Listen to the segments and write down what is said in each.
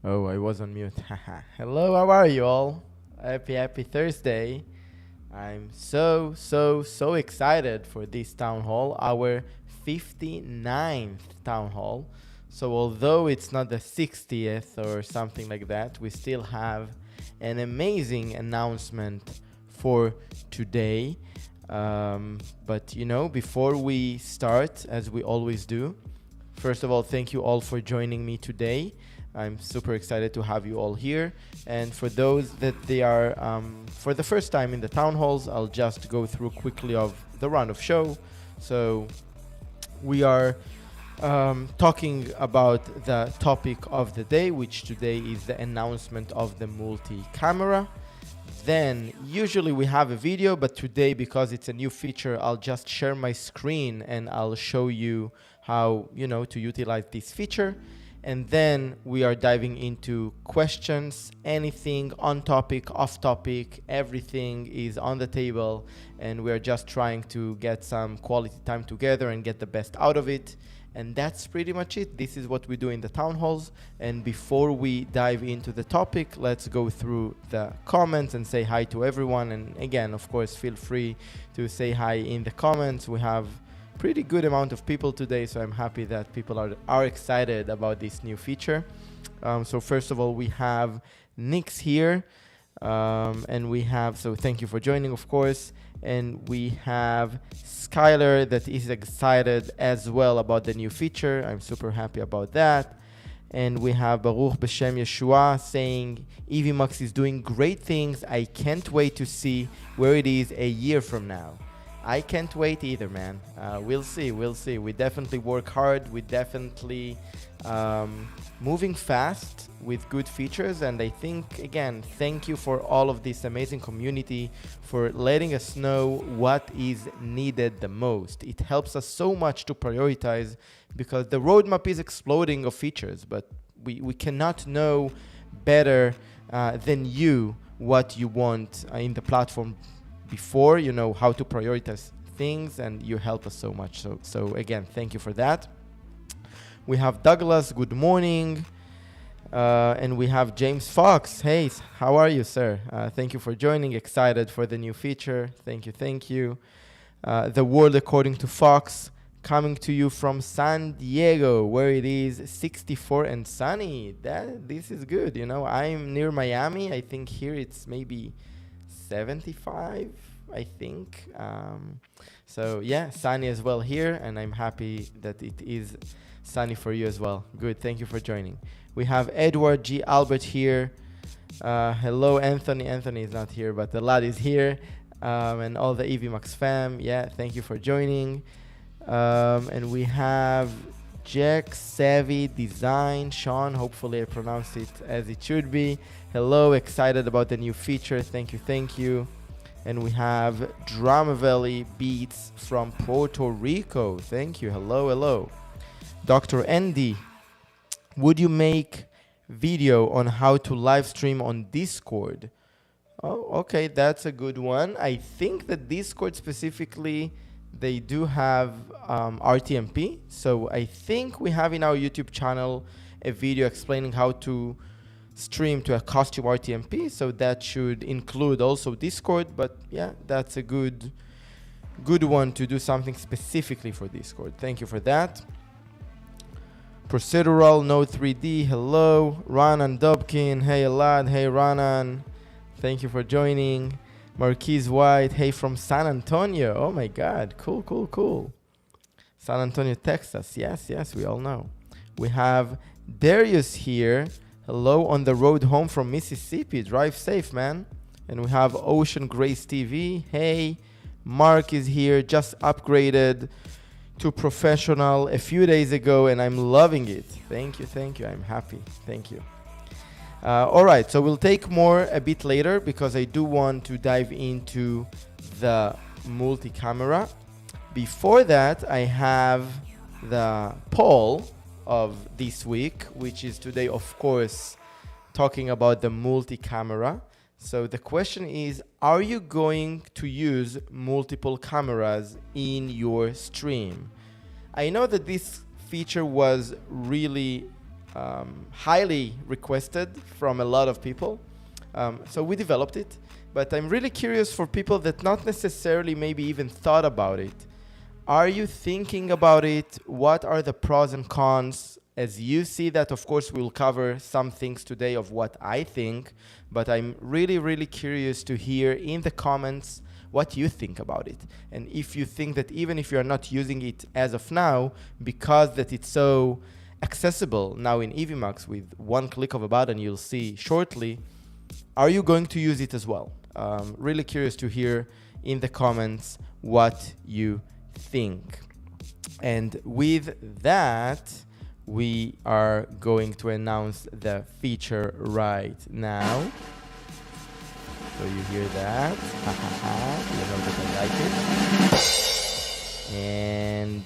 Oh, I was on mute. Hello, how are you all? Happy Thursday. I'm so excited for this town hall, our 59th town hall. So although it's not the 60th or something like that, we still have an amazing announcement for today. But you know, before we start, as we always do, first of all, thank you all for joining me today. I'm super excited to have you all here. And for those that they are for the first time in the town halls, I'll just go through quickly of the run of show. So we are talking about the topic of the day, which today is the announcement of the multi-camera. It's then usually we have a video, but today, because it's a new feature, I'll just share my screen and I'll show you how, to utilize this feature. And then we are diving into questions, anything on topic, off topic, everything is on the table, and we're just trying to get some quality time together and get the best out of it. And that's pretty much it. This is what we do in the town halls. And before we dive into the topic, let's go through the comments and say hi to everyone. And again, of course, feel free to say hi in the comments. We have pretty good amount of people today, so I'm happy that people are excited about this new feature. So first of all, we have Nix here, and we have, so thank you for joining, of course. And we have Skylar that is excited as well about the new feature. I'm super happy about that. And we have Baruch B'Shem Yeshua saying, Evmux is doing great things. I can't wait to see where it is a year from now. I can't wait either, man. We'll see. We definitely work hard. We definitely moving fast with good features. And I think, again, thank you for all of this amazing community for letting us know what is needed the most. It helps us so much to prioritize, because the roadmap is exploding of features, but we cannot know better than you what you want in the platform before, how to prioritize things, and you help us so much. So again, thank you for that. We have Douglas, good morning. And we have James Fox. Hey, how are you, sir? Thank you for joining. Excited for the new feature. Thank you. The world according to Fox, coming to you from San Diego, where it is 64 and sunny. This is good. I'm near Miami. I think here it's maybe 75, I think. So yeah, sunny as well here, and I'm happy that it is sunny for you as well. Good, thank you for joining. We have Edward G. Albert here. Hello, Anthony. Anthony is not here, but the lad is here. And all the Evmux fam. Yeah, thank you for joining. And we have Jack Savvy Design. Sean, hopefully I pronounced it as it should be. Hello, excited about the new feature. Thank you. And we have Drama Valley Beats from Puerto Rico. Thank you. Hello. Dr. Andy, would you make video on how to live stream on Discord? Oh, okay, that's a good one. I think that Discord specifically, they do have RTMP. So I think we have in our YouTube channel a video explaining how to stream to a costume RTMP. So that should include also Discord. But yeah, that's a good one to do something specifically for Discord. Thank you for that. Procedural Node 3D. Hello. Ranan Dobkin. Hey, Elad. Hey, Ranan. Thank you for joining. Marquise White. Hey, from San Antonio. Oh my God. Cool. San Antonio, Texas. Yes, we all know. We have Darius here. Hello, on the road home from Mississippi. Drive safe, man. And we have Ocean Grace TV. Hey, Mark is here. Just upgraded to professional a few days ago, and I'm loving it. Thank you. I'm happy. Thank you. All right, so we'll take more a bit later, because I do want to dive into the multi-camera. Before that, I have the poll of this week, which is today, of course, talking about the multi-camera. So the question is, are you going to use multiple cameras in your stream? I know that this feature was really highly requested from a lot of people. So we developed it, but I'm really curious for people that not necessarily maybe even thought about it. Are you thinking about it? What are the pros and cons? As you see that, of course, we'll cover some things today of what I think, but I'm really curious to hear in the comments what you think about it. And if you think that even if you're not using it as of now, because that it's so accessible now in Evmux with one click of a button, you'll see shortly, are you going to use it as well? Really curious to hear in the comments what you think. And with that, we are going to announce the feature right now. So you hear that. Ha ha ha. You know that I like it. And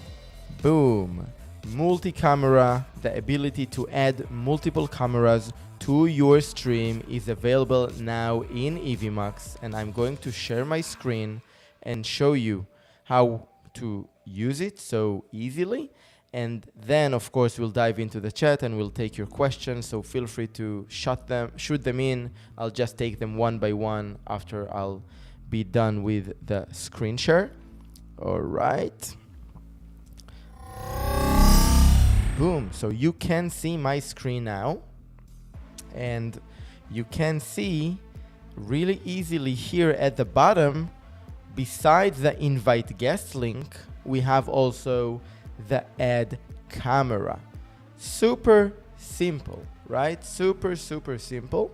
boom. Multi-camera, the ability to add multiple cameras to your stream is available now in Evmux, and I'm going to share my screen and show you how to use it so easily. And then of course we'll dive into the chat and we'll take your questions, so feel free to shoot them in. I'll just take them one by one after I'll be done with the screen share. All right. Boom. So you can see my screen now, and you can see really easily here at the bottom, besides the invite guest link, we have also the add camera. Super simple, right? Super simple.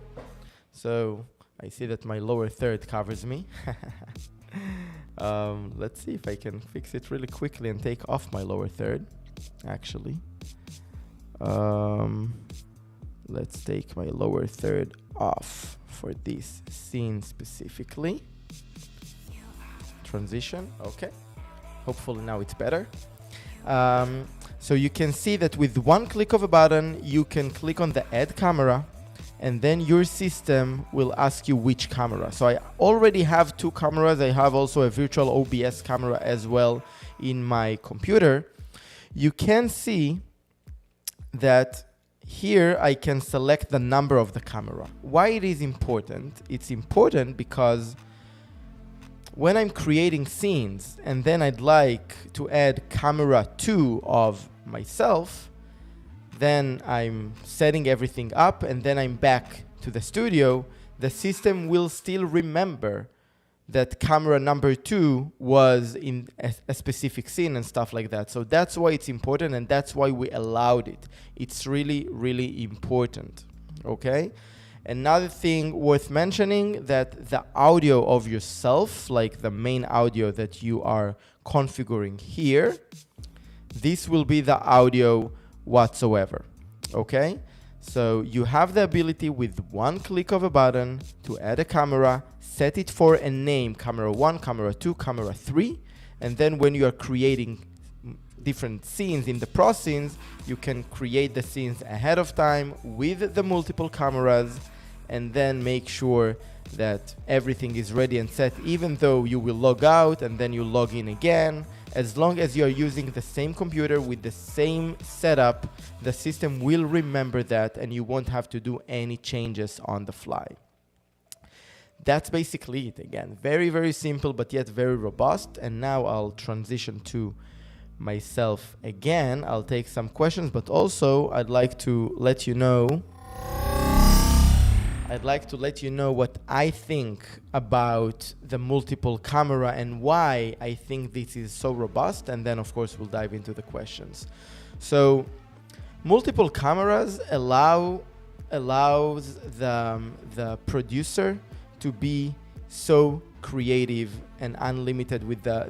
So I see that my lower third covers me. Let's see if I can fix it really quickly and take off my lower third, actually. Let's take my lower third off for this scene specifically. Transition, okay. Hopefully now it's better. So you can see that with one click of a button, you can click on the add camera, and then your system will ask you which camera. So I already have two cameras. I have also a virtual OBS camera as well in my computer. You can see that here I can select the number of the camera. Why it is important? It's important because when I'm creating scenes and then I'd like to add camera 2 of myself, then I'm setting everything up and then I'm back to the studio, the system will still remember that camera number 2 was in a specific scene and stuff like that. So that's why it's important, and that's why we allowed it. It's really important, okay? Another thing worth mentioning, that the audio of yourself, like the main audio that you are configuring here, this will be the audio whatsoever, okay? So you have the ability with one click of a button to add a camera, set it for a name, camera 1, camera 2, camera 3, and then when you are creating different scenes in the pro scenes, you can create the scenes ahead of time with the multiple cameras, and then make sure that everything is ready and set, even though you will log out and then you log in again. As long as you are using the same computer with the same setup, the system will remember that and you won't have to do any changes on the fly. That's basically it. Again, very simple, but yet very robust. And now I'll transition to myself again. I'll take some questions, but also I'd like to let you know what I think about the multiple camera and why I think this is so robust, and then of course we'll dive into the questions. So multiple cameras allows the producer to be so creative and unlimited with the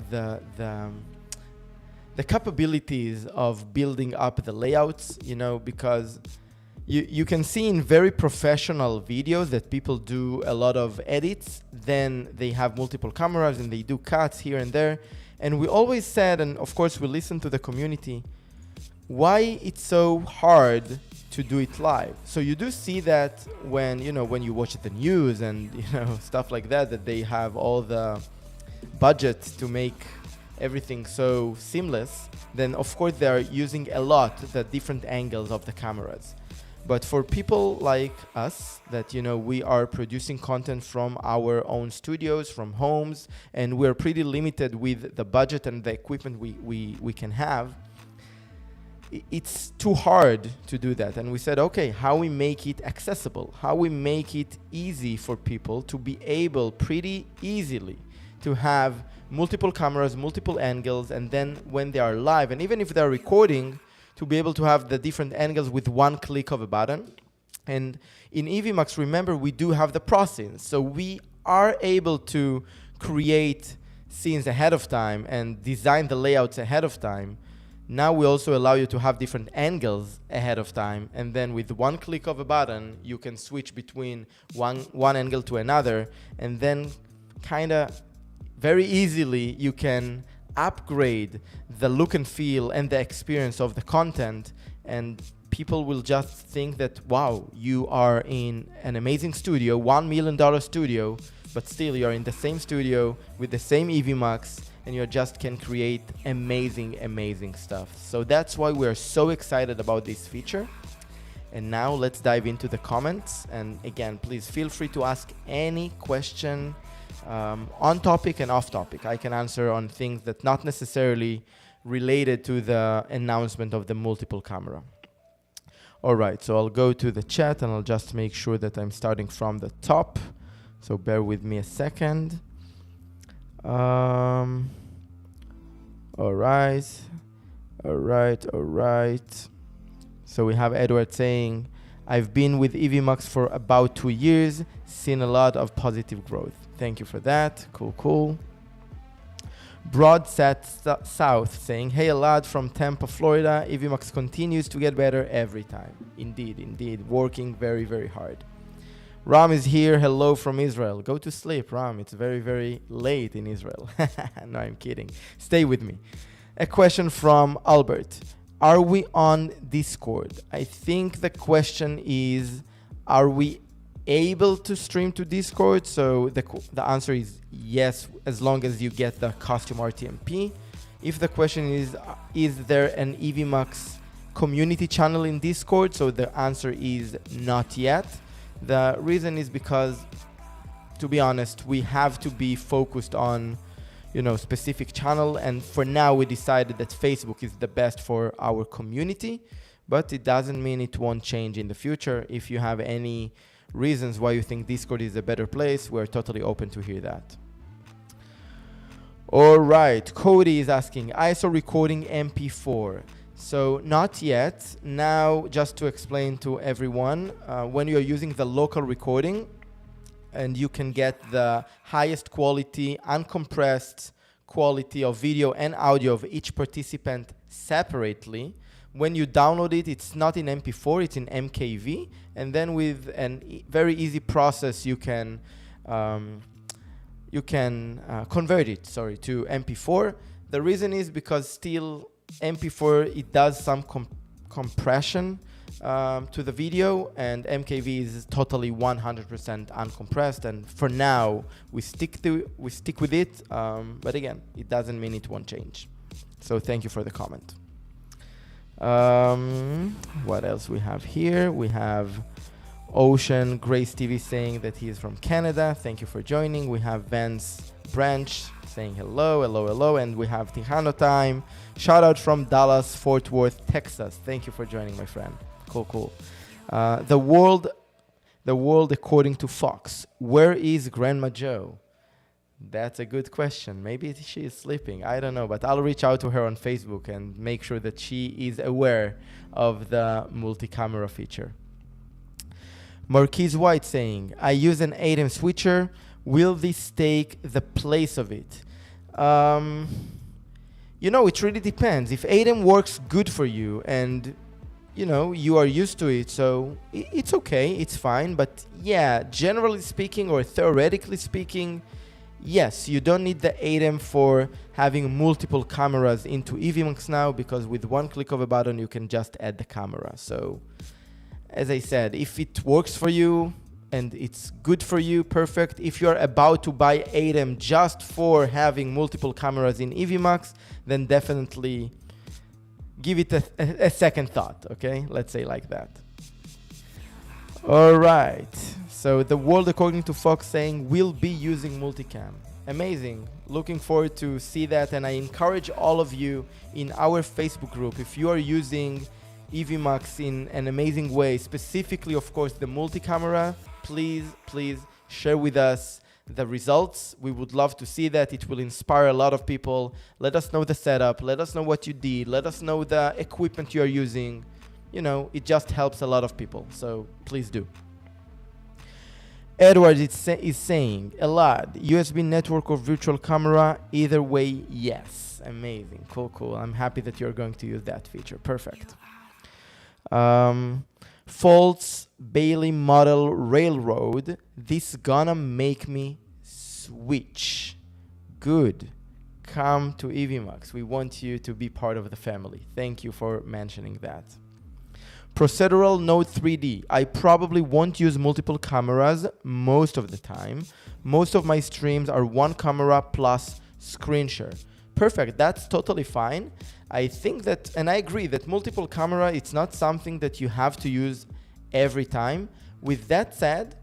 capabilities of building up the layouts, you know, because you can see in very professional videos that people do a lot of edits, then they have multiple cameras and they do cuts here and there. And we always said, and of course we listen to the community, why it's so hard to do it live. So you do see that when you watch the news and stuff like that, that they have all the budget to make everything so seamless, then of course they are using a lot the different angles of the cameras. But for people like us that, we are producing content from our own studios, from homes, and we're pretty limited with the budget and the equipment we can have, it's too hard to do that. And we said, okay, how we make it accessible, how we make it easy for people to be able pretty easily to have multiple cameras, multiple angles, and then when they are live, and even if they're recording, to be able to have the different angles with one click of a button. And in Evmux, remember, we do have the pro scenes. So we are able to create scenes ahead of time and design the layouts ahead of time. Now we also allow you to have different angles ahead of time, and then with one click of a button, you can switch between one angle to another, and then kind of very easily you can upgrade the look and feel and the experience of the content, and people will just think that, wow, you are in an amazing studio, $1 million studio, but still you're in the same studio with the same Evmux, and you just can create amazing stuff. So that's why we're so excited about this feature. And now let's dive into the comments. And again, please feel free to ask any question on topic and off topic. I can answer on things that not necessarily related to the announcement of the multiple camera. All right, so I'll go to the chat and I'll just make sure that I'm starting from the top. So bear with me a second. All right. So we have Edward saying, I've been with Evmux for about 2 years, seen a lot of positive growth. Thank you for that. Cool. Broad South saying, hey, Elad from Tampa, Florida. Evmux continues to get better every time. Indeed. Working very hard. Ram is here. Hello from Israel. Go to sleep, Ram. It's very late in Israel. No, I'm kidding. Stay with me. A question from Albert. Are we on Discord? I think the question is, are we able to stream to Discord? So the answer is yes, as long as you get the costume RTMP. If the question is there an Evmux community channel in Discord? So the answer is not yet. The reason is because, to be honest, we have to be focused on, specific channel. And for now, we decided that Facebook is the best for our community, but it doesn't mean it won't change in the future. If you have any reasons why you think Discord is a better place, we're totally open to hear that. All right, Cody is asking, ISO recording MP4. So not yet. Now, just to explain to everyone, when you're using the local recording, and you can get the highest quality, uncompressed quality of video and audio of each participant separately. When you download it, it's not in MP4, it's in MKV. And then with a very easy process, you can convert it, to MP4. The reason is because still MP4, it does some compression to the video, and MKV is totally 100% uncompressed. And for now, we stick with it. But again, it doesn't mean it won't change. So thank you for the comment. What else we have here? We have Ocean Grace TV saying that he is from Canada. Thank you for joining. We have Vance Branch saying hello. And we have Tijano Time. Shout out from Dallas, Fort Worth, Texas. Thank you for joining, my friend. Cool. The world according to Fox. Where is Grandma Joe? That's a good question. Maybe she is sleeping. I don't know, but I'll reach out to her on Facebook and make sure that she is aware of the multi-camera feature. Marquise White saying, I use an ADEM switcher. Will this take the place of it? It really depends. If ADEM works good for you and you are used to it, so it's okay, it's fine. But yeah, generally speaking or theoretically speaking, yes, you don't need the ADEM for having multiple cameras into Evmux now, because with one click of a button, you can just add the camera. So as I said, if it works for you and it's good for you, perfect. If you're about to buy ADEM just for having multiple cameras in Evmux, then definitely give it a second thought, okay? Let's say like that. All right. So the world according to Fox saying we'll be using multicam. Amazing. Looking forward to see that. And I encourage all of you in our Facebook group, if you are using Evmux in an amazing way, specifically, of course, the multi-camera, please share with us the results. We would love to see that. It will inspire a lot of people. Let us know the setup. Let us know what you did. Let us know the equipment you are using. It just helps a lot of people. So please do. Edward is saying, Elad, USB network or virtual camera, either way, yes. Amazing. Cool. I'm happy that you're going to use that feature. Perfect. Faults Bailey Model Railroad. This gonna make me switch. Good. Come to Evmux. We want you to be part of the family. Thank you for mentioning that. Procedural Note 3D. I probably won't use multiple cameras most of the time. Most of my streams are one camera plus screen share. Perfect. That's totally fine. I think that, and I agree that multiple camera, it's not something that you have to use every time. With that said,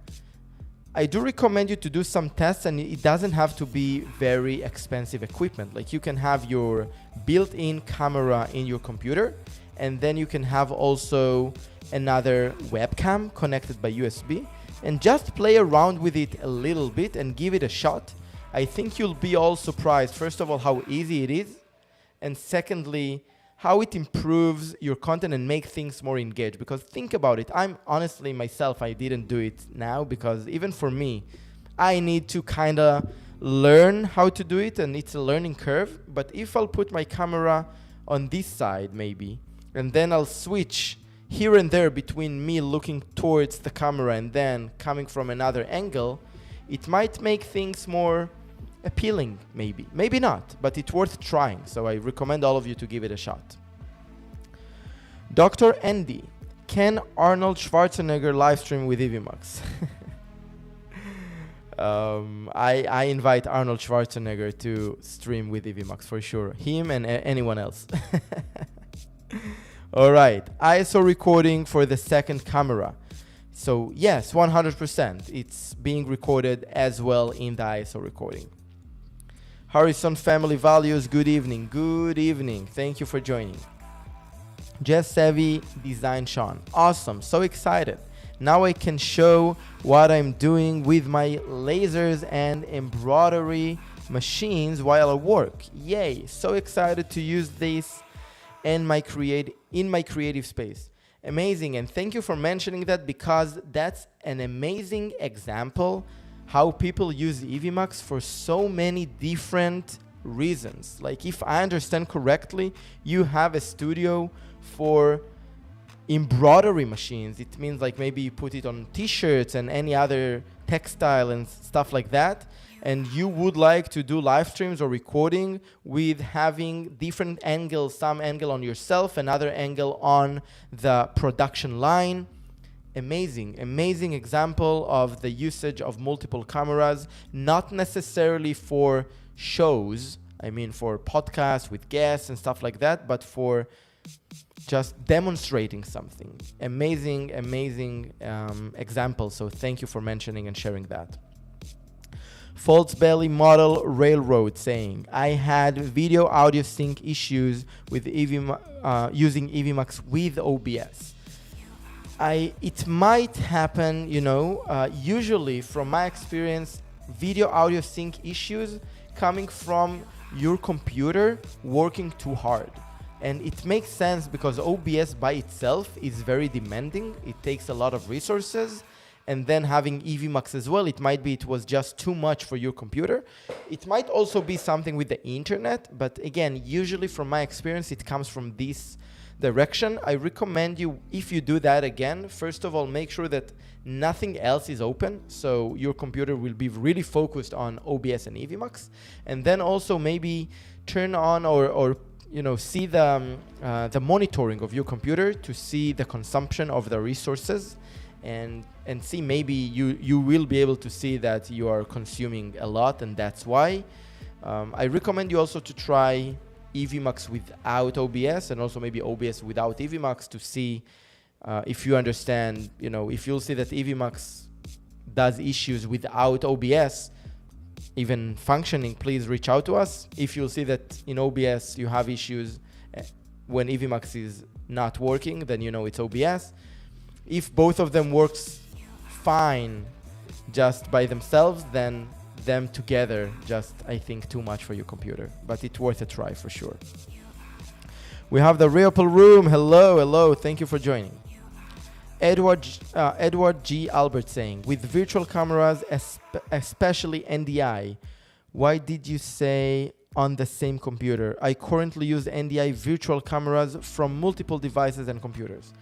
I do recommend you to do some tests, and it doesn't have to be very expensive equipment. Like you can have your built-in camera in your computer, and then you can have also another webcam connected by USB, and just play around with it a little bit and give it a shot. I think you'll be all surprised, first of all, how easy it is, and secondly, how it improves your content and make things more engaged. Because think about it, I'm honestly myself, I didn't do it now because even for me, I need to kind of learn how to do it, and it's a learning curve. But if I'll put my camera on this side maybe, and then I'll switch here and there between me looking towards the camera and then coming from another angle, it might make things more appealing, maybe not, but it's worth trying. So I recommend all of you to give it a shot. Dr. Andy, can Arnold Schwarzenegger live stream with Evmux? I invite Arnold Schwarzenegger to stream with Evmux for sure. Him and anyone else. All right, ISO recording for the second camera. So yes, 100%. It's being recorded as well in the ISO recording. Harrison Family Values, good evening. Good evening. Thank you for joining. Jess Savvy Design Sean. Awesome. So excited. Now I can show what I'm doing with my lasers and embroidery machines while I work. Yay. So excited to use this in my creative space. Amazing. And thank you for mentioning that, because that's an amazing example how people use Evmux for so many different reasons. Like if I understand correctly, you have a studio for embroidery machines. It means like maybe you put it on t-shirts and any other textile and stuff like that. And you would like to do live streams or recording with having different angles, some angle on yourself, another angle on the production line. Amazing example of the usage of multiple cameras, not necessarily for shows, I mean for podcasts with guests and stuff like that, but for just demonstrating something. Amazing example. So thank you for mentioning and sharing that. Faults Belly Model Railroad saying, I had video audio sync issues with using Evmux with OBS. It might happen, usually from my experience, video audio sync issues coming from your computer working too hard. And it makes sense because OBS by itself is very demanding. It takes a lot of resources. And then having Evmux as well, it was just too much for your computer. It might also be something with the internet. But again, usually from my experience, it comes from this direction. I recommend you, if you do that again, first of all, make sure that nothing else is open, so your computer will be really focused on OBS and Evmux. And then also maybe turn on or see the monitoring of your computer to see the consumption of the resources, and see maybe you will be able to see that you are consuming a lot, and that's why. I recommend you also to try Evmux without OBS, and also maybe OBS without Evmux, to see if you understand, if you'll see that Evmux does issues without OBS even functioning, please reach out to us. If you'll see that in OBS you have issues when Evmux is not working, then it's OBS. If both of them works fine just by themselves, then them together just, I think, too much for your computer, but it's worth a try for sure. We have the Reopal Room. Hello, thank you for joining. Edward G. Albert saying, with virtual cameras, especially NDI, why did you say on the same computer? I currently use NDI virtual cameras from multiple devices and computers.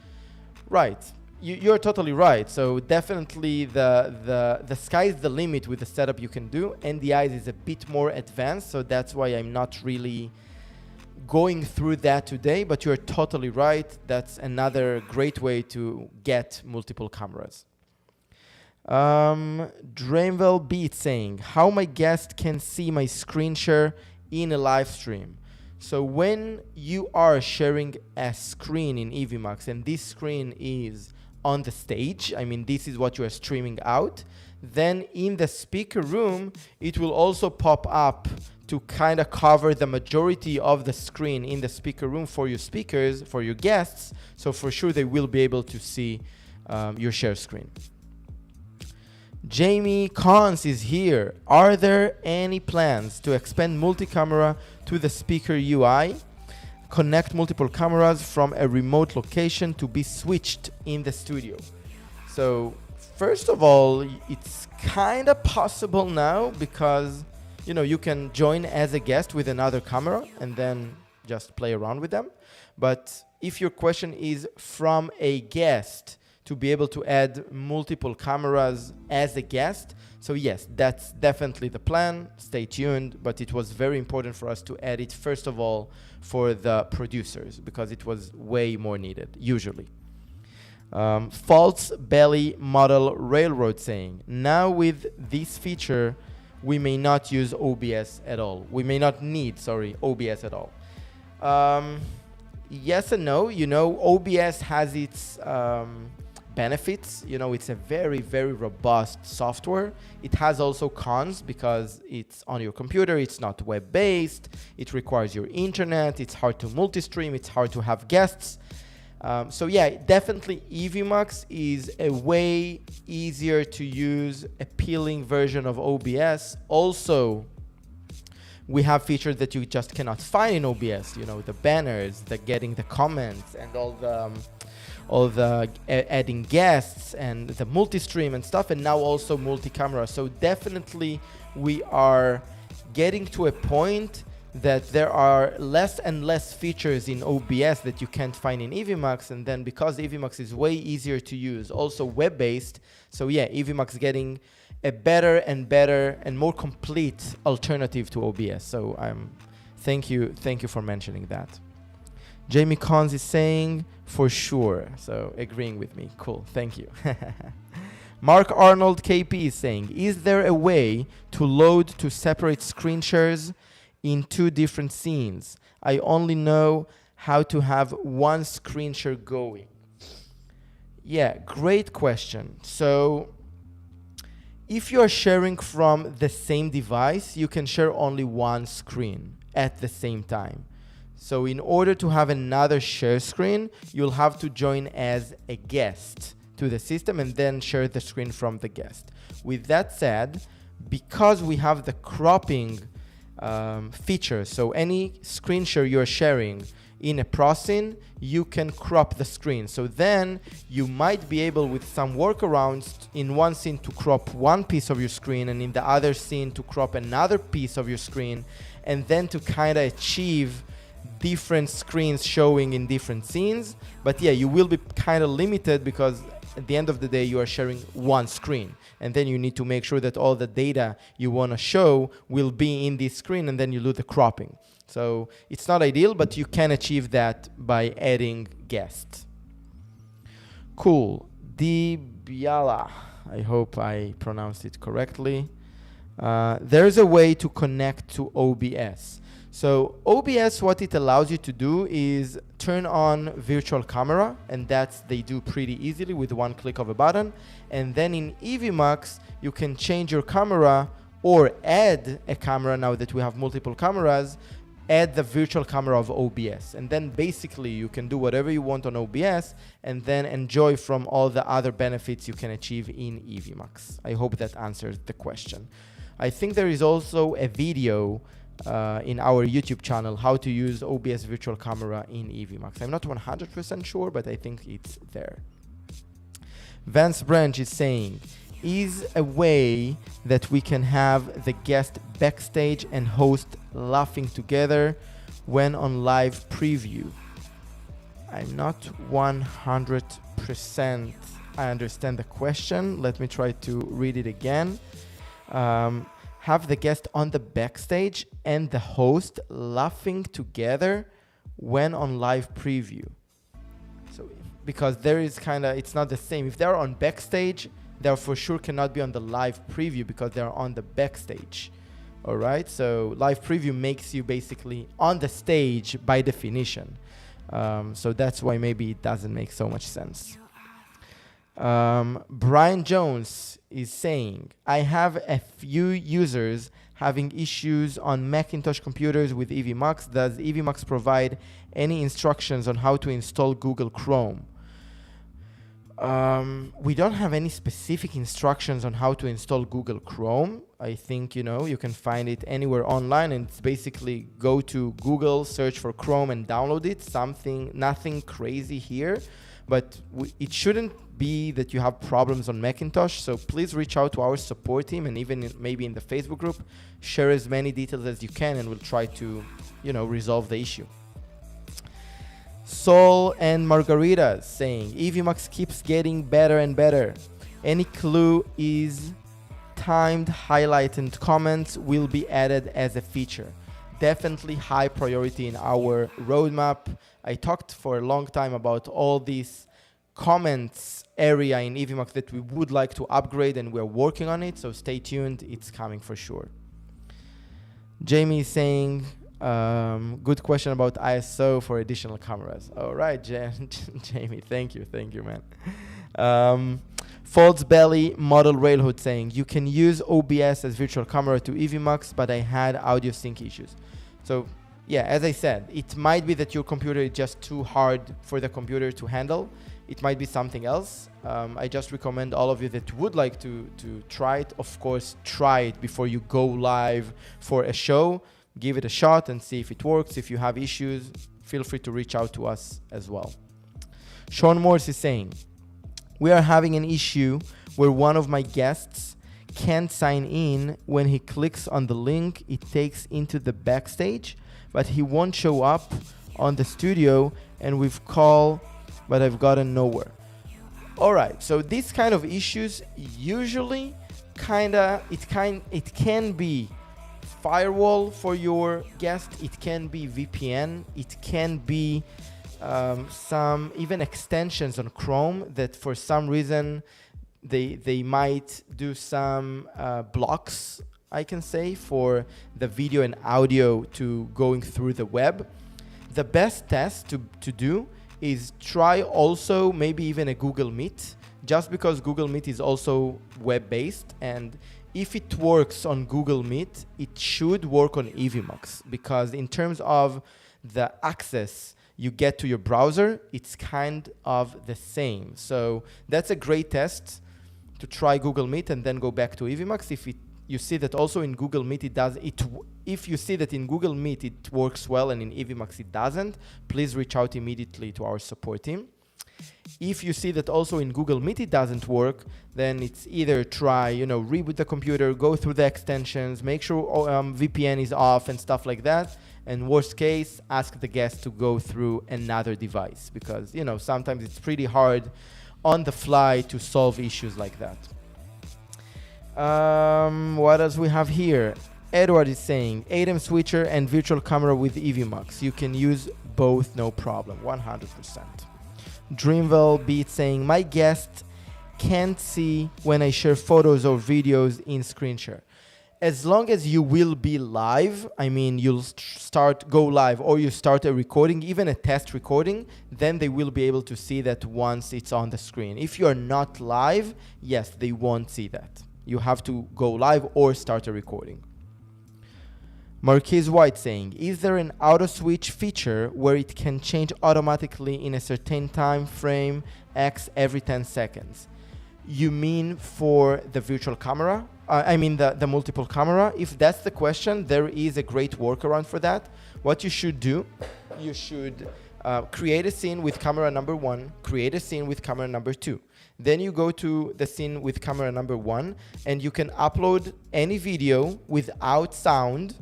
Right. You're totally right. So definitely the sky's the limit with the setup you can do. NDI is a bit more advanced, so that's why I'm not really going through that today, but you're totally right. That's another great way to get multiple cameras. Drainwell Beat saying, how my guest can see my screen share in a live stream. So when you are sharing a screen in Evmux and this screen is on the stage, I mean, this is what you are streaming out, then in the speaker room, it will also pop up to kind of cover the majority of the screen in the speaker room for your speakers, for your guests. So for sure, they will be able to see your share screen. Jamie Cons is here. Are there any plans to expand multi-camera to the speaker UI? Connect multiple cameras from a remote location to be switched in the studio. So first of all, it's kind of possible now because you can join as a guest with another camera and then just play around with them. But if your question is from a guest to be able to add multiple cameras as a guest, so yes, that's definitely the plan. Stay tuned, but it was very important for us to add it first of all for the producers because it was way more needed, usually. False Belly Model Railroad saying, now with this feature, we may not use OBS at all. We may not need, OBS at all. Yes and no. OBS has its benefits. It's a very, very robust software. It has also cons because it's on your computer. It's not web-based. It requires your internet. It's hard to multi-stream. It's hard to have guests. So yeah, definitely Evmux is a way easier to use, appealing version of OBS. Also, we have features that you just cannot find in OBS. The banners, the getting the comments, and all the adding guests and the multi-stream and stuff, and now also multi-camera. So definitely we are getting to a point that there are less and less features in OBS that you can't find in Evmux, and then because Evmux is way easier to use, also web-based, so yeah, Evmux getting a better and more complete alternative to OBS. So thank you for mentioning that. Jamie Cons is saying for sure, so agreeing with me. Cool, thank you. Mark Arnold KP is saying, is there a way to load to separate screen shares in two different scenes? I only know how to have one screen share going. Yeah, great question. So if you're sharing from the same device, you can share only one screen at the same time. So in order to have another share screen, you'll have to join as a guest to the system and then share the screen from the guest. With that said, because we have the cropping feature, so any screen share you're sharing in a pro scene, you can crop the screen. So then you might be able, with some workarounds, in one scene to crop one piece of your screen and in the other scene to crop another piece of your screen, and then to kind of achieve different screens showing in different scenes. But yeah, you will be kind of limited because at the end of the day, you are sharing one screen. And then you need to make sure that all the data you want to show will be in this screen, and then you do the cropping. So it's not ideal, but you can achieve that by adding guests. Cool. Dibiala. I hope I pronounced it correctly. There's a way to connect to OBS. So OBS, what it allows you to do is turn on virtual camera, and they do pretty easily with one click of a button. And then in Evmux, you can change your camera or add a camera. Now that we have multiple cameras, add the virtual camera of OBS. And then basically you can do whatever you want on OBS and then enjoy from all the other benefits you can achieve in Evmux. I hope that answers the question. I think there is also a video in our YouTube channel, how to use OBS virtual camera in Evmux. I'm not 100% sure, but I think it's there. Vance Branch is saying, is a way that we can have the guest backstage and host laughing together when on live preview. I'm not 100% I understand the question. Let me try to read it again. Have the guest on the backstage and the host laughing together when on live preview. So because there is it's not the same. If they're on backstage, they for sure cannot be on the live preview because they're on the backstage. All right, so live preview makes you basically on the stage by definition. So that's why maybe it doesn't make so much sense. Brian Jones is saying, I have a few users having issues on Macintosh computers with Evmux. Does Evmux provide any instructions on how to install Google Chrome? We don't have any specific instructions on how to install Google Chrome. I think, you can find it anywhere online, and it's basically go to Google, search for Chrome and download it. Nothing crazy here, but it shouldn't be that you have problems on Macintosh. So please reach out to our support team, and even maybe in the Facebook group, share as many details as you can, and we'll try to, resolve the issue. Sol and Margarita saying, Evmux keeps getting better and better. Any clue is timed highlight and comments will be added as a feature. Definitely high priority in our roadmap. I talked for a long time about all these comments area in Evmux that we would like to upgrade, and we're working on it, so stay tuned, it's coming for sure. Jamie is saying, good question about ISO for additional cameras. All right, Jamie, thank you, man. Folds Belly Model Railhood saying, you can use OBS as virtual camera to Evmux, but I had audio sync issues. So yeah, as I said, it might be that your computer is just too hard for the computer to handle. It might be something else. I just recommend all of you that would like to try it. Of course, try it before you go live for a show. Give it a shot and see if it works. If you have issues, feel free to reach out to us as well. Sean Morse is saying, we are having an issue where one of my guests can't sign in. When he clicks on the link, it takes into the backstage, but he won't show up on the studio, and we've called, but I've gotten nowhere. All right, so these kind of issues usually it can be firewall for your guest, it can be VPN, it can be some even extensions on Chrome that for some reason they might do some blocks, I can say, for the video and audio to going through the web. The best test to do is try also maybe even a Google Meet, just because Google Meet is also web-based, and if it works on Google Meet, it should work on Evmux, because in terms of the access you get to your browser, it's kind of the same. So that's a great test to try Google Meet and then go back to Evmux. If you see that also in Google Meet if you see that in Google Meet it works well and in Evmux it doesn't, please reach out immediately to our support team. If you see that also in Google Meet it doesn't work, then it's either try, reboot the computer, go through the extensions, make sure VPN is off and stuff like that. And worst case, ask the guest to go through another device, because, sometimes it's pretty hard on the fly to solve issues like that. What else we have here? Edward is saying, ADEM switcher and virtual camera with Evmux. You can use both, no problem, 100%. Dreamville Beat saying, my guest can't see when I share photos or videos in screen share. As long as you will be live, you'll go live, or you start a recording, even a test recording, then they will be able to see that once it's on the screen. If you're not live, yes, they won't see that. You have to go live or start a recording. Marquise White saying, is there an auto switch feature where it can change automatically in a certain time frame X every 10 seconds? You mean for the virtual camera? The multiple camera? If that's the question, there is a great workaround for that. What you should do, you should create a scene with camera number 1, create a scene with camera number 2. Then you go to the scene with camera number 1, and you can upload any video without sound,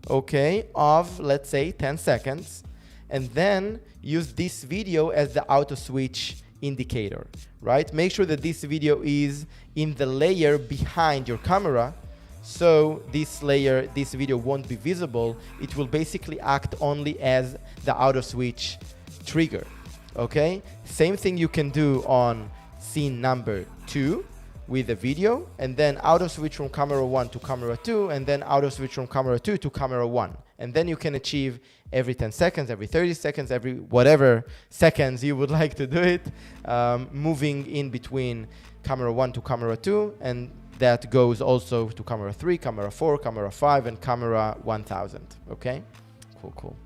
okay, of, let's say, 10 seconds, and then use this video as the auto switch indicator, right? Make sure that this video is in the layer behind your camera, so this video won't be visible. It will basically act only as the auto switch trigger, okay? Same thing you can do on scene number 2 with the video, and then auto switch from camera 1 to camera 2, and then auto switch from camera 2 to camera 1. And then you can achieve every 10 seconds, every 30 seconds, every whatever seconds you would like to do it, moving in between camera 1 to camera 2, and that goes also to camera 3, camera 4, camera 5, and camera 1000. Okay? Cool.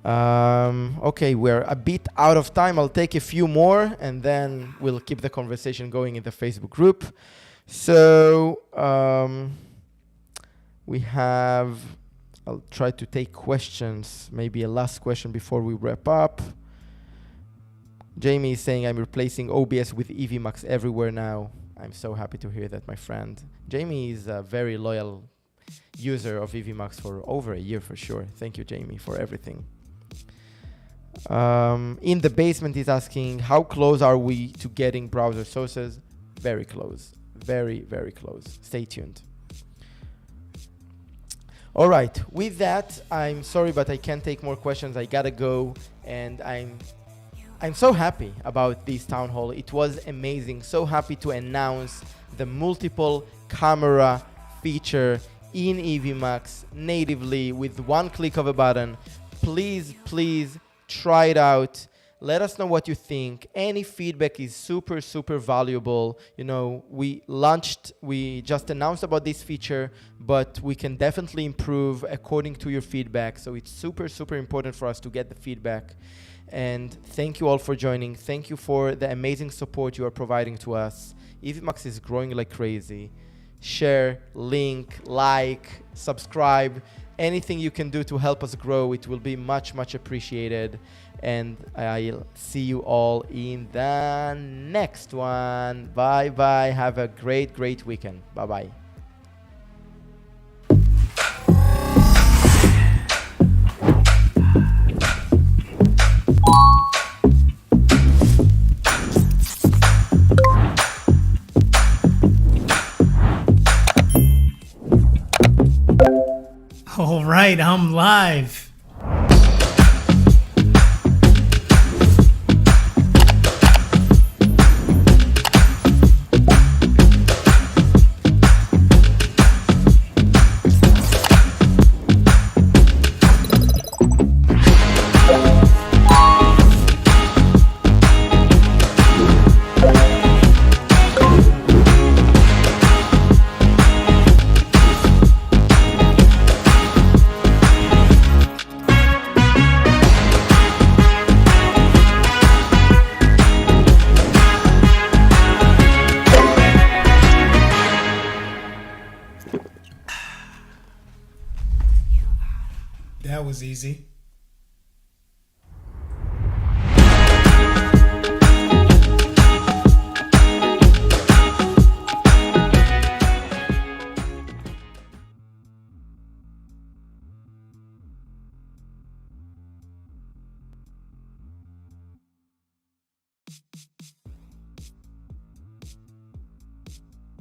Okay, we're a bit out of time. I'll take a few more, and then we'll keep the conversation going in the Facebook group. So we have, I'll try to take questions, maybe a last question before we wrap up. Jamie is saying, I'm replacing OBS with Evmux everywhere now. I'm so happy to hear that, my friend. Jamie is a very loyal user of Evmux for over a year for sure. Thank you, Jamie, for everything. In the basement is asking, how close are we to getting browser sources? Very close. Very, very close. Stay tuned. All right. With that, I'm sorry, but I can't take more questions. I gotta go. And I'm so happy about this town hall. It was amazing. So happy to announce the multiple camera feature in Evmux natively with one click of a button. Please try it out. Let us know what you think. Any feedback is super, super valuable. You know, we just announced about this feature, but we can definitely improve according to your feedback. So it's super, super important for us to get the feedback. And thank you all for joining. Thank you for the amazing support you are providing to us. Evmux is growing like crazy. Share, link, like, subscribe. Anything you can do to help us grow, it will be much, much appreciated. And I'll see you all in the next one. Bye-bye. Have a great, great weekend. Bye-bye. All right, I'm live. That was easy.